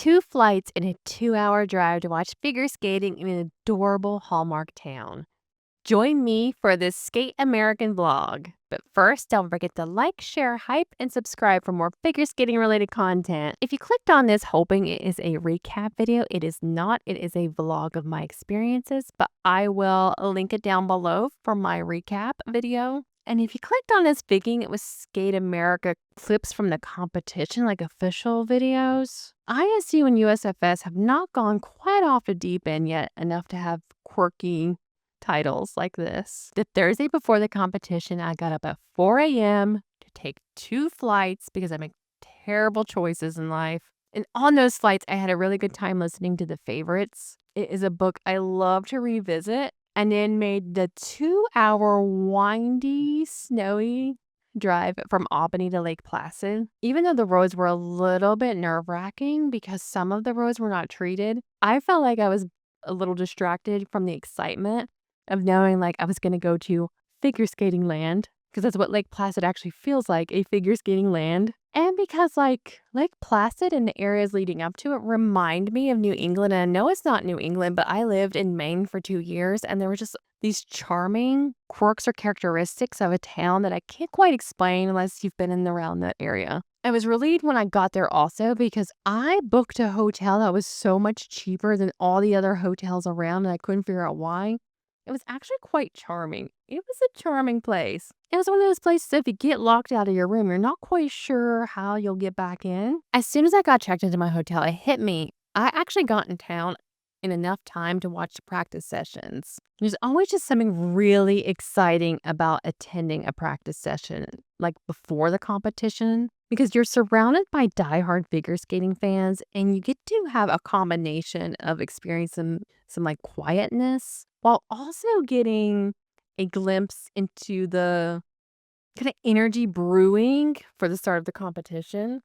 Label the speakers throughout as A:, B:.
A: 2 flights and a 2-hour drive to watch figure skating in an adorable Hallmark town. Join me for this Skate American vlog. But first, don't forget to like, share, hype, and subscribe for more figure skating related content. If you clicked on this hoping it is a recap video, it is not. It is a vlog of my experiences, but I will link it down below for my recap video. And if you clicked on this thinking it was Skate America clips from the competition, like official videos, ISU and USFS have not gone quite off the deep end yet enough to have quirky titles like this. The Thursday before the competition, I got up at 4 a.m. to take 2 flights because I make terrible choices in life. And on those flights, I had a really good time listening to The Favorites. It is a book I love to revisit. And then made the 2-hour windy, snowy drive from Albany to Lake Placid. Even though the roads were a little bit nerve-wracking because some of the roads were not treated, I felt like I was a little distracted from the excitement of knowing like I was going to go to figure skating land, because that's what Lake Placid actually feels like, a figure skating land. And because like Lake Placid and the areas leading up to it remind me of New England. And I know it's not New England, but I lived in Maine for 2 years and there were just these charming quirks or characteristics of a town that I can't quite explain unless you've been in and around that area. I was relieved when I got there also because I booked a hotel that was so much cheaper than all the other hotels around and I couldn't figure out why. It was actually quite charming. It was a charming place. It was one of those places that if you get locked out of your room, you're not quite sure how you'll get back in. As soon as I got checked into my hotel, it hit me. I actually got in town in enough time to watch the practice sessions. There's always just something really exciting about attending a practice session, like before the competition, because you're surrounded by diehard figure skating fans and you get to have a combination of experiencing some like quietness while also getting a glimpse into the kind of energy brewing for the start of the competition.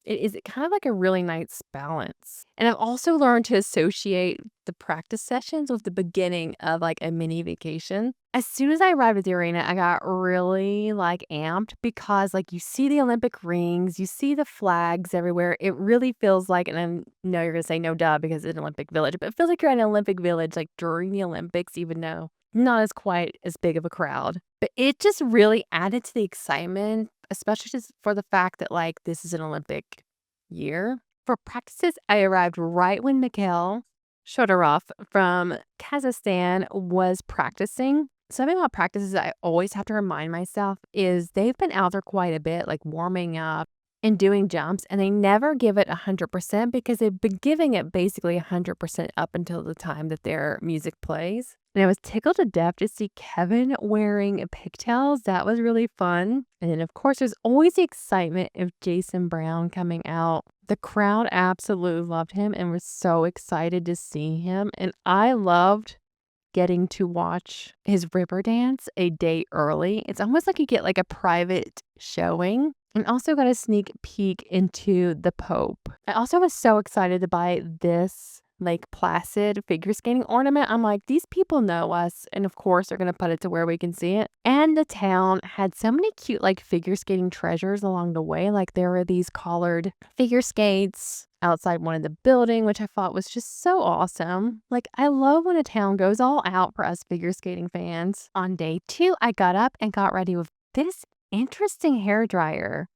A: It is kind of like a really nice balance. And I've also learned to associate the practice sessions with the beginning of like a mini vacation. As soon as I arrived at the arena, I got really like amped because like you see the Olympic rings, you see the flags everywhere. It really feels like, and I know you're going to say no duh because it's an Olympic village, but it feels like you're in an Olympic village like during the Olympics, even though not as quite as big of a crowd. But it just really added to the excitement, especially just for the fact that like this is an Olympic year. For practices, I arrived right when Mikhail Shodorov from Kazakhstan was practicing. Something about practices I always have to remind myself is they've been out there quite a bit, like warming up and doing jumps, and they never give it 100% because they've been giving it basically 100% up until the time that their music plays. And I was tickled to death to see Kevin wearing pigtails. That was really fun. And then, of course, there's always the excitement of Jason Brown coming out. The crowd absolutely loved him and was so excited to see him. And I loved getting to watch his river dance a day early. It's almost like you get like a private showing. And also got a sneak peek into the Pope. I also was so excited to buy this Lake Placid figure skating ornament. I'm like, these people know us. And of course, they're going to put it to where we can see it. And the town had so many cute like figure skating treasures along the way. Like there were these collared figure skates outside one of the building, which I thought was just so awesome. Like I love when a town goes all out for us figure skating fans. On day 2, I got up and got ready with this interesting hair dryer.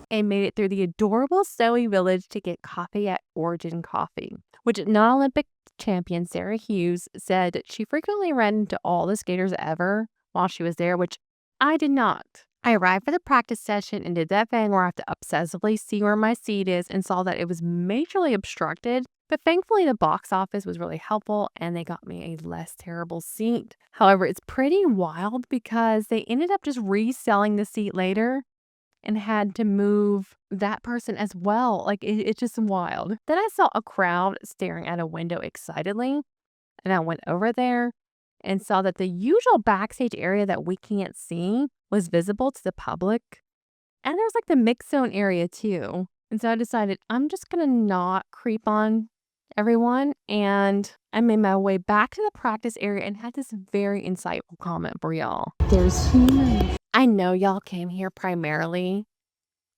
A: And made it through the adorable snowy village to get coffee at Origin Coffee, which non-Olympic champion Sarah Hughes said that she frequently ran into all the skaters ever while she was there, which I did not. I arrived for the practice session and did that thing where I have to obsessively see where my seat is and saw that it was majorly obstructed. But thankfully, the box office was really helpful and they got me a less terrible seat. However, it's pretty wild because they ended up just reselling the seat later and had to move that person as well. Like, it's just wild. Then I saw a crowd staring at a window excitedly, and I went over there and saw that the usual backstage area that we can't see was visible to the public. And there's like the mix zone area too. And so I decided I'm just going to not creep on everyone. And I made my way back to the practice area and had this very insightful comment for y'all. There's humans. I know y'all came here primarily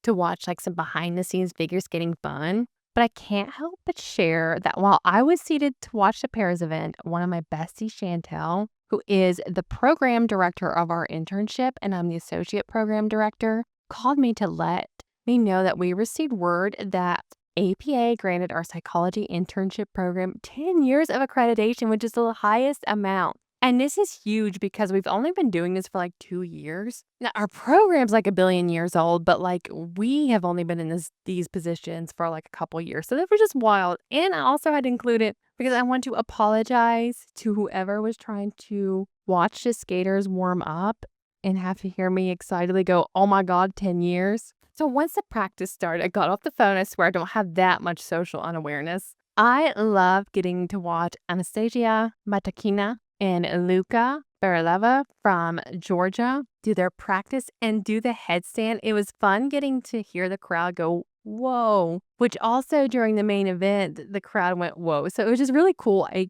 A: to watch like some behind the scenes figure skating fun, but I can't help but share that while I was seated to watch the pairs event, one of my besties, Chantel, who is the program director of our internship and I'm the associate program director, called me to let me know that we received word that APA granted our psychology internship program 10 years of accreditation, which is the highest amount. And this is huge because we've only been doing this for like 2 years. Now, our program's like a billion years old, but like we have only been in these positions for like a couple years. So that was just wild. And I also had to include it because I want to apologize to whoever was trying to watch the skaters warm up and have to hear me excitedly go, oh my God, 10 years. So once the practice started, I got off the phone. I swear I don't have that much social unawareness. I love getting to watch Anastasia Matakina and Luca Barileva from Georgia do their practice and do the headstand. It was fun getting to hear the crowd go, whoa, which also during the main event, the crowd went, whoa. So it was just really cool. I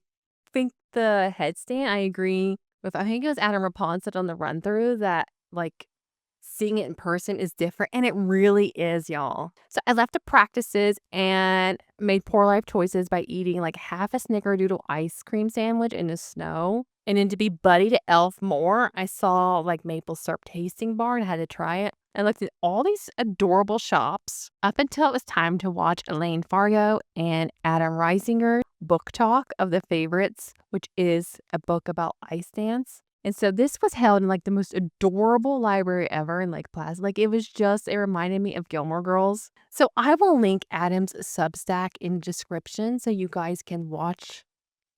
A: think the headstand, I agree with, I think it was Adam Rapon said on the run through that like seeing it in person is different, and it really is, y'all. So I left the practices and made poor life choices by eating like half a snickerdoodle ice cream sandwich in the snow. And then to be buddy to Elf more, I saw like maple syrup tasting bar and had to try it. I looked at all these adorable shops up until it was time to watch Elaine Fargo and Adam Reisinger book talk of the favorites, which is a book about ice dance. And so this was held in like the most adorable library ever in Lake Placid. Like it reminded me of Gilmore Girls. So I will link Adam's Substack in the description so you guys can watch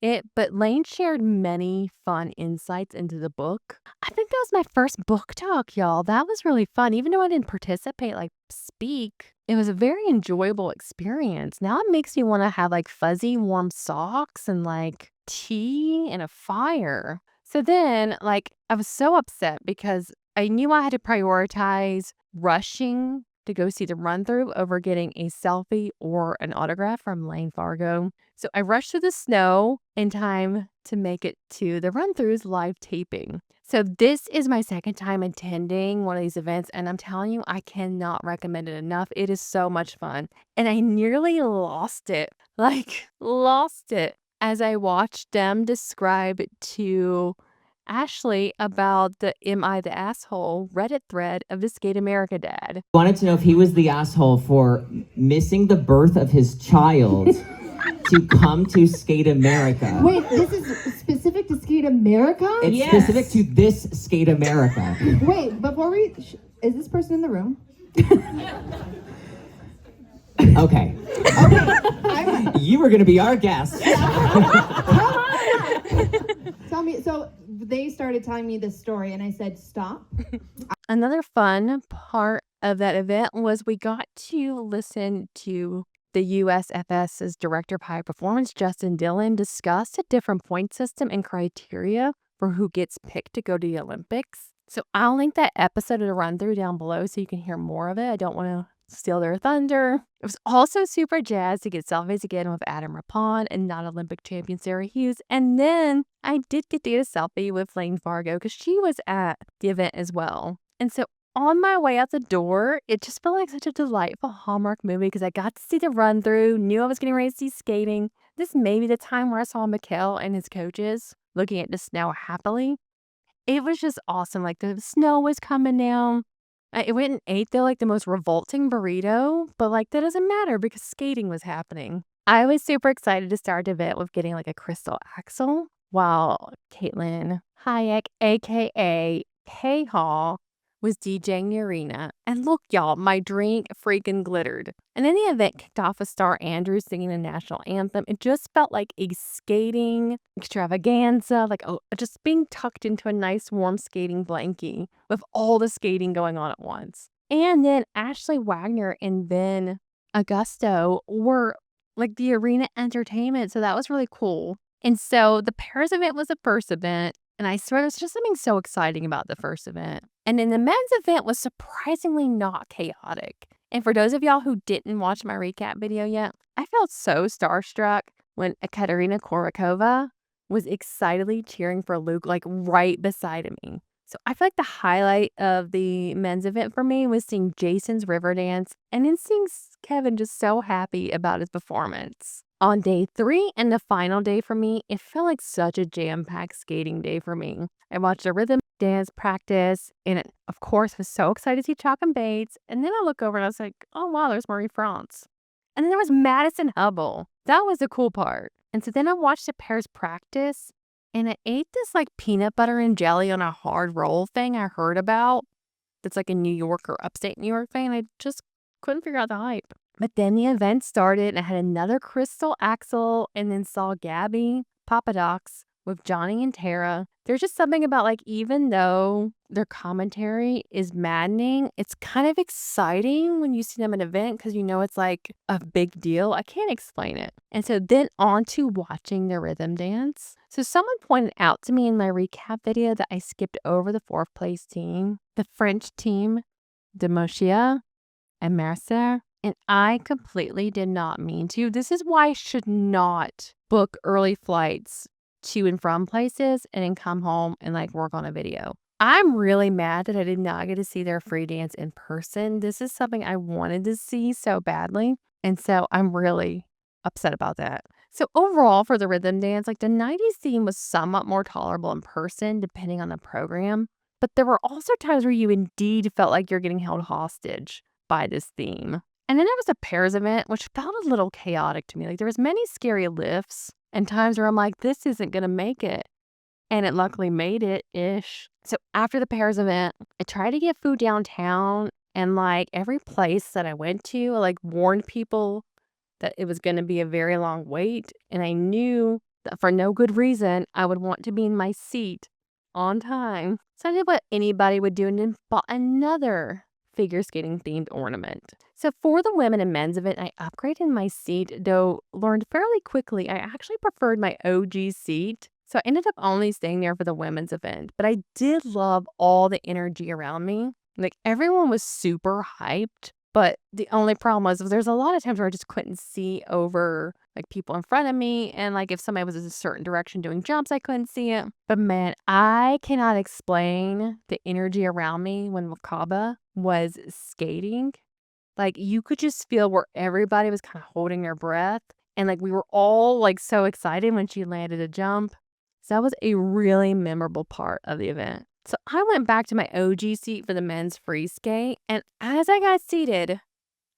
A: it. But Lane shared many fun insights into the book. I think that was my first book talk, y'all. That was really fun. Even though I didn't participate, like speak, it was a very enjoyable experience. Now it makes me want to have like fuzzy warm socks and like tea and a fire. So then, like, I was so upset because I knew I had to prioritize rushing to go see the run through over getting a selfie or an autograph from Lane Fargo. So I rushed through the snow in time to make it to the run through's live taping. So this is my second time attending one of these events, and I'm telling you, I cannot recommend it enough. It is so much fun. And I nearly lost it, as I watched them describe to Ashley about the Am I the Asshole Reddit thread of the Skate America dad.
B: Wanted to know if he was the asshole for missing the birth of his child to come to Skate America.
C: Wait, this is specific to Skate America?
B: It's specific to this Skate America.
C: Wait, before is this person in the room?
B: Okay. You were going to be our guest.
C: Tell me, so they started telling me this story and I said, stop.
A: Another fun part of that event was we got to listen to the USFS's Director of High Performance, Justin Dillon, discuss a different point system and criteria for who gets picked to go to the Olympics. So I'll link that episode of the run through down below so you can hear more of it. I don't want to steal their thunder. It was also super jazzed to get selfies again with Adam Rapon and non-Olympic champion Sarah Hughes. And then I did get to get a selfie with Lane Fargo because she was at the event as well. And so on my way out the door, it just felt like such a delightful Hallmark movie because I got to see the run through, knew I was getting ready to see skating. This may be the time where I saw Mikkel and his coaches looking at the snow happily. It was just awesome. Like the snow was coming down. I went and ate though like the most revolting burrito, but like that doesn't matter because skating was happening. I was super excited to start the event with getting like a crystal axle while Caitlin Hayek, aka K Hall, was DJing the arena. And look, y'all, my drink freaking glittered. And then the event kicked off with Star Andrews singing the national anthem. It just felt like a skating extravaganza, like just being tucked into a nice warm skating blankie with all the skating going on at once. And then Ashley Wagner and Ben Augusto were like the arena entertainment. So that was really cool. And so the pairs event was the first event. And I swear there's just something so exciting about the first event. And then the men's event was surprisingly not chaotic. And for those of y'all who didn't watch my recap video yet, I felt so starstruck when Ekaterina Korakova was excitedly cheering for Luke like right beside me. So I feel like the highlight of the men's event for me was seeing Jason's river dance and then seeing Kevin just so happy about his performance. On day 3 and the final day for me, it felt like such a jam-packed skating day for me. I watched a rhythm dance practice and of course, was so excited to see Chalk and Bates. And then I look over and I was like, oh, wow, there's Marie France. And then there was Madison Hubble. That was the cool part. And so then I watched the pairs practice and I ate this like peanut butter and jelly on a hard roll thing I heard about. That's like a New York or upstate New York thing. I just couldn't figure out the hype. But then the event started and I had another Crystal Axel and then saw Gabby Papadox with Johnny and Tara. There's just something about like, even though their commentary is maddening, it's kind of exciting when you see them at an event because you know it's like a big deal. I can't explain it. And so then on to watching the rhythm dance. So someone pointed out to me in my recap video that I skipped over the 4th place team, the French team, Demotia and Mercer. And I completely did not mean to. This is why I should not book early flights to and from places and then come home and like work on a video. I'm really mad that I did not get to see their free dance in person. This is something I wanted to see so badly. And so I'm really upset about that. So overall for the rhythm dance, like the 90s theme was somewhat more tolerable in person depending on the program. But there were also times where you indeed felt like you're getting held hostage by this theme. And then there was a pairs event, which felt a little chaotic to me. Like there was many scary lifts and times where I'm like, this isn't going to make it. And it luckily made it-ish. So after the pairs event, I tried to get food downtown. And like every place that I went to, I like warned people that it was going to be a very long wait. And I knew that for no good reason, I would want to be in my seat on time. So I did what anybody would do and then bought another figure skating themed ornament. So for the women and men's event, I upgraded my seat, though learned fairly quickly I actually preferred my OG seat. So I ended up only staying there for the women's event, but I did love all the energy around me. Like everyone was super hyped, but the only problem was there's a lot of times where I just couldn't see over like people in front of me. And like if somebody was in a certain direction doing jumps, I couldn't see it. But man, I cannot explain the energy around me when Wakaba was skating. Like you could just feel where everybody was kind of holding their breath. And like we were all like so excited when she landed a jump. So that was a really memorable part of the event. So I went back to my OG seat for the men's free skate. And as I got seated,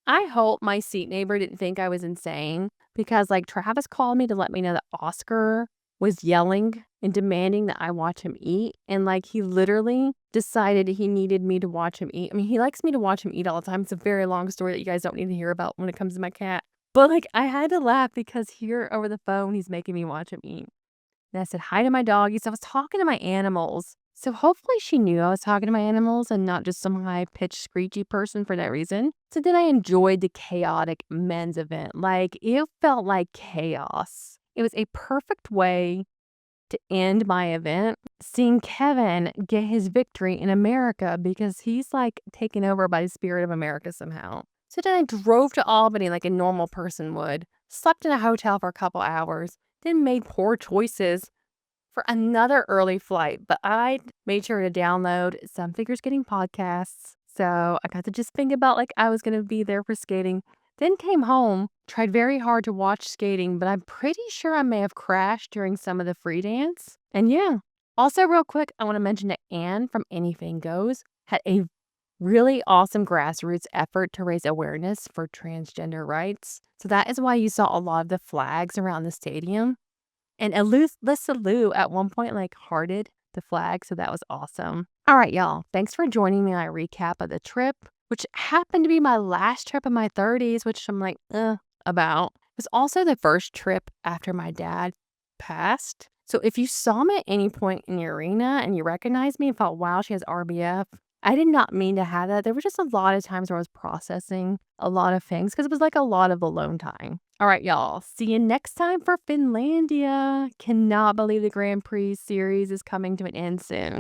A: I hope my seat neighbor didn't think I was insane because like Travis called me to let me know that Oscar was yelling and demanding that I watch him eat. And like he literally decided he needed me to watch him eat. I mean, he likes me to watch him eat all the time. It's a very long story that you guys don't need to hear about when it comes to my cat. But like I had to laugh because here over the phone, he's making me watch him eat. And I said hi to my doggies. I was talking to my animals. So hopefully she knew I was talking to my animals and not just some high-pitched screechy person for that reason. So then I enjoyed the chaotic men's event. Like it felt like chaos. It was a perfect way to end my event, seeing Kevin get his victory in America because he's like taken over by the spirit of America somehow. So then I drove to Albany like a normal person would, slept in a hotel for a couple hours, then made poor choices for another early flight. But I made sure to download some figure skating podcasts. So I got to just think about like I was going to be there for skating. Then came home, tried very hard to watch skating, but I'm pretty sure I may have crashed during some of the free dance. And yeah, also real quick, I want to mention that Anne from Anything Goes had a really awesome grassroots effort to raise awareness for transgender rights. So that is why you saw a lot of the flags around the stadium. And Alyssa Lou at one point like hearted the flag, so that was awesome. All right, y'all. Thanks for joining me on a recap of the trip, which happened to be my last trip in my 30s, which I'm like, about. It was also the first trip after my dad passed. So if you saw me at any point in the arena and you recognized me and thought, wow, she has RBF, I did not mean to have that. There were just a lot of times where I was processing a lot of things because it was like a lot of alone time. All right, y'all. See you next time for Finlandia. Cannot believe the Grand Prix series is coming to an end soon.